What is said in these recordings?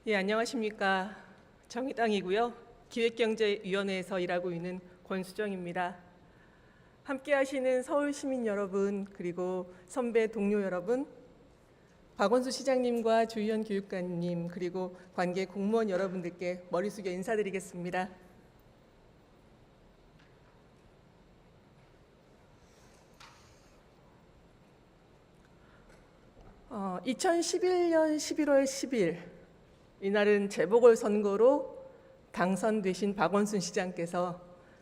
예, 안녕하십니까. 정의당이고요. 기획경제위원회에서 일하고 있는 권수정입니다. 함께 하시는 서울 시민 여러분, 그리고 선배 동료 여러분, 박원순 시장님과 주희연 교육관님, 그리고 관계 공무원 여러분들께 머리 숙여 인사드리겠습니다. 2011년 11월 10일 이날은 재보궐선거로 당선되신 박원순 시장께서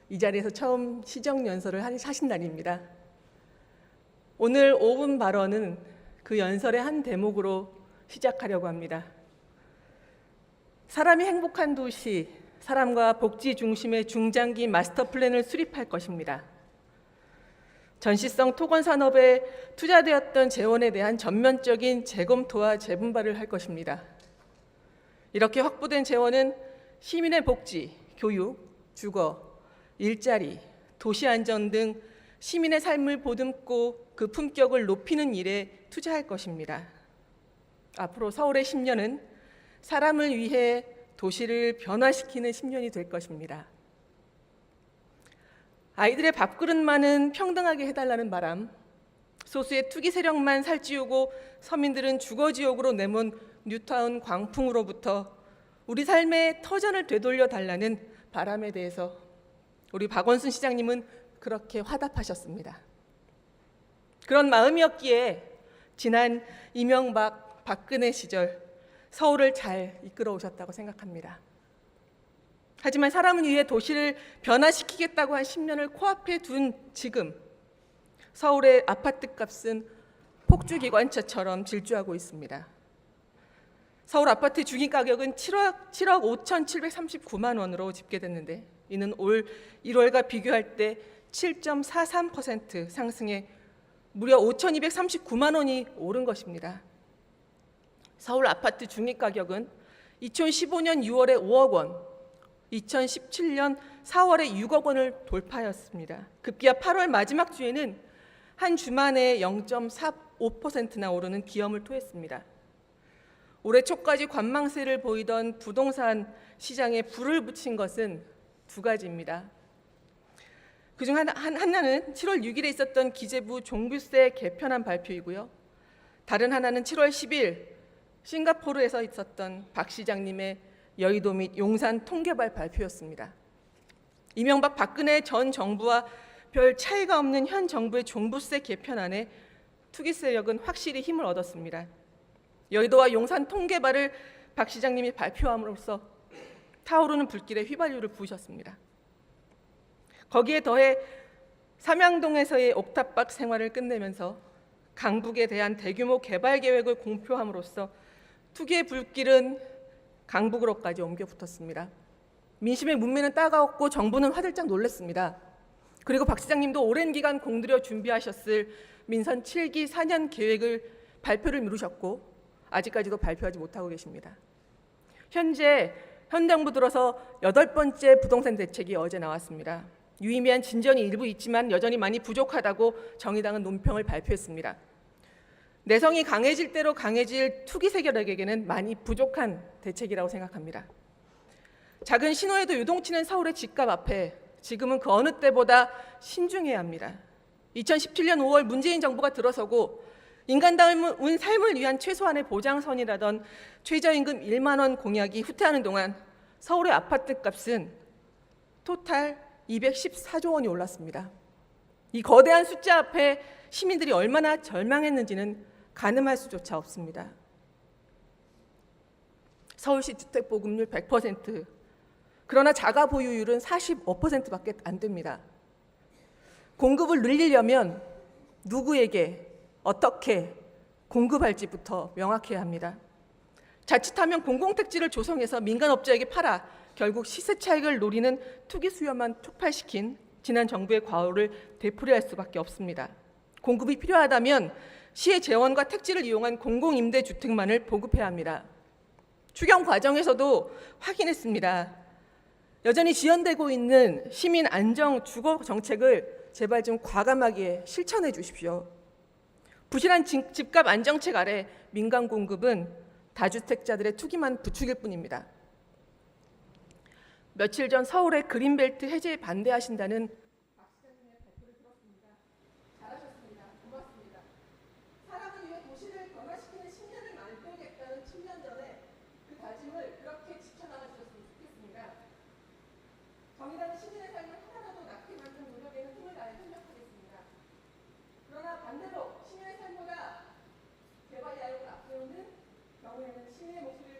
이 자리에서 처음 시정연설을 하신 날입니다. 오늘 5분 발언은 그 연설의 한 대목으로 시작하려고 합니다. 사람이 행복한 도시, 사람과 복지 중심의 중장기 마스터 플랜을 수립할 것입니다. 전시성 토건 산업에 투자되었던 재원에 대한 전면적인 재검토와 재분발을 할 것입니다. 이렇게 확보된 재원은 시민의 복지, 교육, 주거, 일자리, 도시 안전 등 시민의 삶을 보듬고 그 품격을 높이는 일에 투자할 것입니다. 앞으로 서울의 10년은 사람을 위해 도시를 변화시키는 10년이 될 것입니다. 아이들의 밥그릇만은 평등하게 해달라는 바람, 소수의 투기 세력만 살찌우고 서민들은 주거지옥으로 내몬 뉴타운 광풍으로부터 우리 삶의 터전을 되돌려 달라는 바람에 대해서 우리 박원순 시장님은 그렇게 화답하셨습니다. 그런 마음이었기에 지난 이명박, 박근혜 시절 서울을 잘 이끌어 오셨다고 생각합니다. 하지만 사람을 위해 도시를 변화시키겠다고 한 10년을 코앞에 둔 지금 서울의 아파트 값은 폭주기관차처럼 질주하고 있습니다. 서울 아파트 중위가격은 7억 5,739만 원으로 집계됐는데 이는 올 1월과 비교할 때 7.43% 상승해 무려 5,239만 원이 오른 것입니다. 서울 아파트 중위가격은 2015년 6월에 5억 원, 2017년 4월에 6억 원을 돌파하였습니다. 급기야 8월 마지막 주에는 한 주만에 0.45%나 오르는 기염을 토했습니다. 올해 초까지 관망세를 보이던 부동산 시장에 불을 붙인 것은 두 가지입니다. 그중 하나는 7월 6일에 있었던 기재부 종부세 개편안 발표이고요. 다른 하나는 7월 10일 싱가포르에서 있었던 박 시장님의 여의도 및 용산 통계발 발표였습니다. 이명박 박근혜 전 정부와 별 차이가 없는 현 정부의 종부세 개편안에 투기 세력은 확실히 힘을 얻었습니다. 여의도와 용산 통계발을 박 시장님이 발표함으로써 타오르는 불길에 휘발유를 부으셨습니다. 거기에 더해 삼양동에서의 옥탑방 생활을 끝내면서 강북에 대한 대규모 개발 계획을 공표함으로써 투기의 불길은 강북으로까지 옮겨 붙었습니다. 민심의 문매는 따가웠고 정부는 화들짝 놀랐습니다. 그리고 박 시장님도 오랜 기간 공들여 준비하셨을 민선 7기 4년 계획을 발표를 미루셨고 아직까지도 발표하지 못하고 계십니다. 현재 현 정부 들어서 8번째 부동산 대책이 어제 나왔습니다. 유의미한 진전이 일부 있지만 여전히 많이 부족하다고 정의당은 논평을 발표했습니다. 내성이 강해질 대로 강해질 투기 세력에게는 많이 부족한 대책이라고 생각합니다. 작은 신호에도 요동치는 서울의 집값 앞에 지금은 그 어느 때보다 신중해야 합니다. 2017년 5월 문재인 정부가 들어서고 인간다운 삶을 위한 최소한의 보장선이라던 최저임금 1만 원 공약이 후퇴하는 동안 서울의 아파트 값은 토탈 214조 원이 올랐습니다. 이 거대한 숫자 앞에 시민들이 얼마나 절망했는지는 가늠할 수조차 없습니다. 서울시 주택보급률 100%, 그러나 자가 보유율은 45%밖에 안 됩니다. 공급을 늘리려면 누구에게 어떻게 공급할지부터 명확해야 합니다. 자칫하면 공공택지를 조성해서 민간업자에게 팔아 결국 시세 차익을 노리는 투기 수요만 촉발시킨 지난 정부의 과오를 되풀이할 수밖에 없습니다. 공급이 필요하다면 시의 재원과 택지를 이용한 공공임대주택만을 보급해야 합니다. 추경 과정에서도 확인했습니다. 여전히 지연되고 있는 시민 안정 주거 정책을 제발 좀 과감하게 실천해 주십시오. 부실한 집값 안정책 아래 민간 공급은 다주택자들의 투기만 부추길 뿐입니다. 며칠 전 서울의 그린벨트 해제에 반대하신다는 박 시장님의 발표를 들었습니다. 잘하셨습니다. 고맙습니다. 사람을 위해 도시를 변화시키는 10년을 만들겠다는 10년 전에 그 다짐을 그렇게 지켜나가주셨으면 좋겠습니다. 정의당은 시민의 삶을 하나라도 낫게 만드는 노력에는 힘을 다해 협력하겠습니다. 그러나 반대로 시민의 삶보다 개발 야욕을 앞세우는 경우에는 시민의 목소리를